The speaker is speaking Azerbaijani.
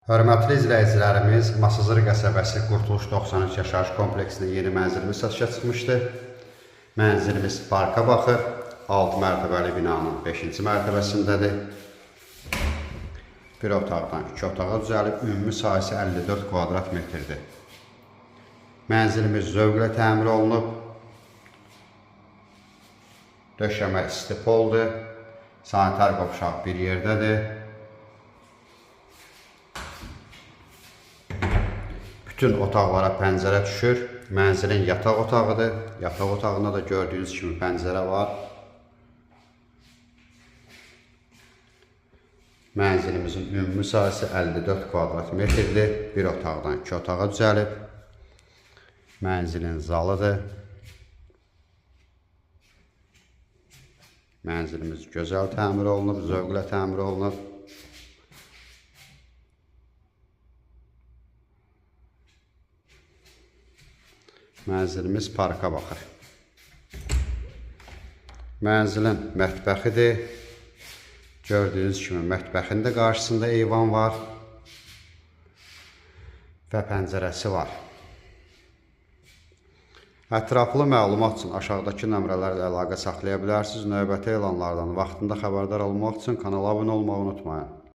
Hörmətli izləyicilərimiz, Masazır qəsəbəsi Qurtuluş 93 yaşayış kompleksində yeni mənzilimiz satışa çıxmışdı. Mənzilimiz parka baxır. 6 mərtəbəli binanın 5-ci mərtəbəsindədir. Bir otaqdan 2 otağa düzəlib, ümumi sahəsi 54 kvadrat metrdir. Mənzilimiz zövqlə təmir olunub. Döşəmə isti poldur. Sanitar qovşaq bir yerdədir. Bütün otaqlara pəncərə düşür. Mənzilin yataq otağıdır. Yataq otağında da gördüyünüz kimi pəncərə var. Mənzilimizin ümumi sahəsi 54 kvadrat metrdir. Bir otaqdan 2 otağa düzəlib. Mənzilin zalıdır. Mənzilimiz gözəl təmir olunub, zövqlə təmir olunub. Mənzilimiz parka baxır. Mənzilin mətbəxidir. Gördüyünüz kimi mətbəxin də qarşısında eyvan var və pəncərəsi var. Ətraflı məlumat üçün aşağıdakı nömrələrlə əlaqə saxlaya bilərsiniz. Növbəti elanlardan vaxtında xəbərdar olmaq üçün kanala abunə olmağı unutmayın.